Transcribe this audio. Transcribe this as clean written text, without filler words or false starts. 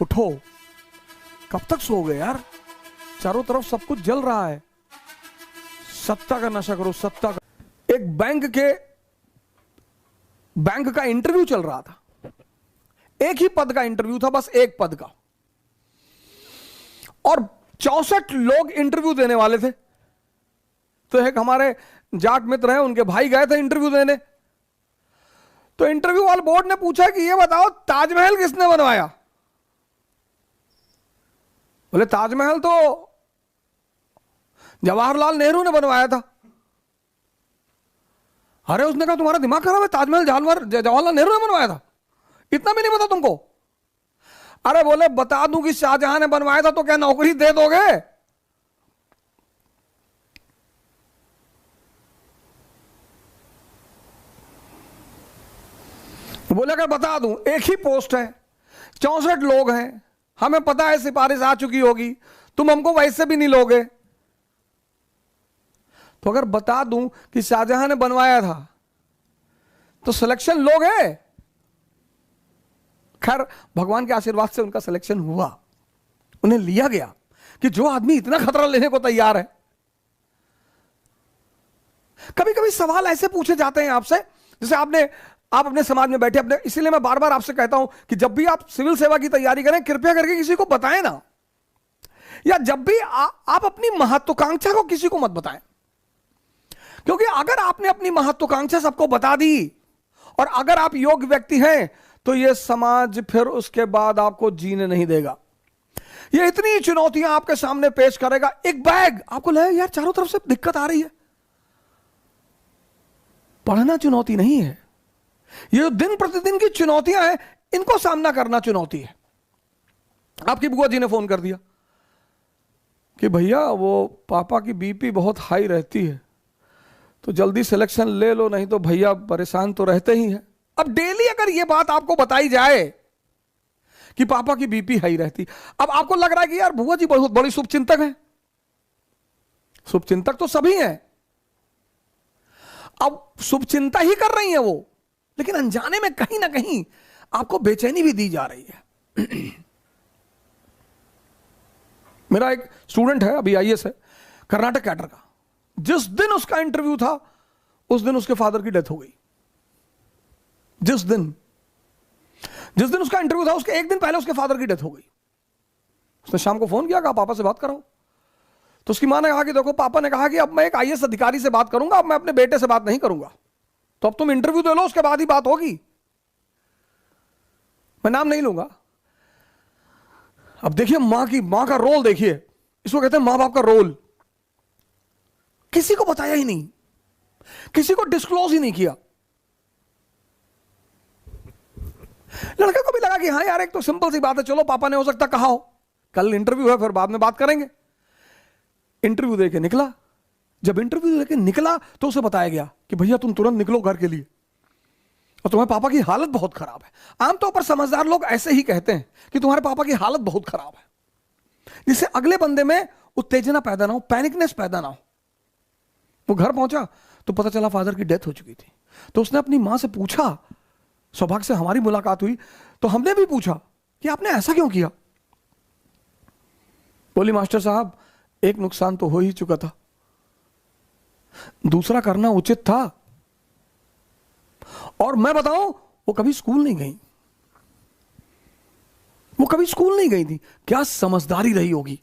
उठो, कब तक सोओगे यार? चारों तरफ सब कुछ जल रहा है। सत्ता का नशा करो, सत्ता का। एक बैंक का इंटरव्यू चल रहा था। एक ही पद का इंटरव्यू था, बस एक पद का, और 64 लोग इंटरव्यू देने वाले थे। तो एक हमारे जाट मित्र हैं, उनके भाई गए थे इंटरव्यू देने। तो इंटरव्यू वाले बोर्ड ने पूछा कि ये बताओ ताजमहल किसने बनवाया? बोले ताजमहल तो जवाहरलाल नेहरू ने बनवाया था। अरे उसने कहा तुम्हारा दिमाग खराब है, ताजमहल जवाहरलाल नेहरू ने बनवाया था, इतना भी नहीं पता तुमको? अरे बोले बता दूं कि शाहजहां ने बनवाया था तो क्या नौकरी दे दोगे? बोले अगर बता दूं, एक ही पोस्ट है, 64 लोग हैं, हमें पता है सिफारिश आ चुकी होगी, तुम हमको वैसे भी नहीं लोगे। तो अगर बता दूं कि शाहजहां ने बनवाया था तो सिलेक्शन लोगे? खैर भगवान के आशीर्वाद से उनका सिलेक्शन हुआ, उन्हें लिया गया। कि जो आदमी इतना खतरा लेने को तैयार है। कभी कभी सवाल ऐसे पूछे जाते हैं आपसे, जैसे आप अपने समाज में बैठे अपने, इसीलिए मैं बार बार आपसे कहता हूं कि जब भी आप सिविल सेवा की तैयारी करें, कृपया करके किसी को बताएं ना, या जब भी आप अपनी महत्वाकांक्षा को किसी को मत बताएं। क्योंकि अगर आपने अपनी महत्वाकांक्षा सबको बता दी और अगर आप योग्य व्यक्ति हैं, तो यह समाज फिर उसके बाद आपको जीने नहीं देगा। ये इतनी चुनौतियां आपके सामने पेश करेगा। एक बैग आपको लगे यार चारों तरफ से दिक्कत आ रही है, पढ़ना चुनौती नहीं है, ये दिन प्रतिदिन की चुनौतियां हैं, इनको सामना करना चुनौती है। आपकी बुआ जी ने फोन कर दिया कि भैया वो पापा की बीपी बहुत हाई रहती है, तो जल्दी सिलेक्शन ले लो, नहीं तो भैया परेशान तो रहते ही हैं। अब डेली अगर ये बात आपको बताई जाए कि पापा की बीपी हाई रहती, अब आपको लग रहा है कि यार बुआ जी बहुत बड़ी शुभचिंतक हैं। शुभचिंतक तो सभी हैं, अब शुभचिंता ही कर रही हैं वो, लेकिन अनजाने में कहीं ना कहीं आपको बेचैनी भी दी जा रही है। मेरा एक स्टूडेंट है, अभी आईएएस है, कर्नाटक कैडर का। जिस दिन उसका इंटरव्यू था उस दिन उसके फादर की डेथ हो गई। जिस दिन उसका इंटरव्यू था उसके एक दिन पहले उसके फादर की डेथ हो गई। उसने शाम को फोन किया, कहा पापा से बात करो। तो उसकी मां ने कहा कि देखो, पापा ने कहा कि अब मैं एक आईएएस अधिकारी से बात करूंगा, अब मैं अपने बेटे से बात नहीं करूंगा, तो अब तुम इंटरव्यू दे लो, उसके बाद ही बात होगी। मैं नाम नहीं लूंगा। अब देखिए मां का रोल देखिए, इसको कहते हैं मां बाप का रोल। किसी को बताया ही नहीं, किसी को डिस्क्लोज ही नहीं किया। लड़के को भी लगा कि हाँ यार एक तो सिंपल सी बात है, चलो पापा ने हो सकता कहा हो, कल इंटरव्यू है फिर बाद में बात करेंगे। इंटरव्यू देके निकला। जब इंटरव्यू देके निकला तो उसे बताया गया कि भैया तुम तुरंत निकलो घर के लिए, और तुम्हारे पापा की हालत बहुत खराब है। आमतौर पर समझदार लोग ऐसे ही कहते हैं कि तुम्हारे पापा की हालत बहुत खराब है, जिससे अगले बंदे में उत्तेजना पैदा ना हो, पैनिकनेस पैदा ना हो। वो घर पहुंचा तो पता चला फादर की डेथ हो चुकी थी। तो उसने अपनी मां से पूछा, सौभाग्य से हमारी मुलाकात हुई तो हमने भी पूछा कि आपने ऐसा क्यों किया। बोली मास्टर साहब एक नुकसान तो हो ही चुका था, दूसरा करना उचित था। और मैं बताऊं वो कभी स्कूल नहीं गई, वो कभी स्कूल नहीं गई थी। क्या समझदारी रही होगी,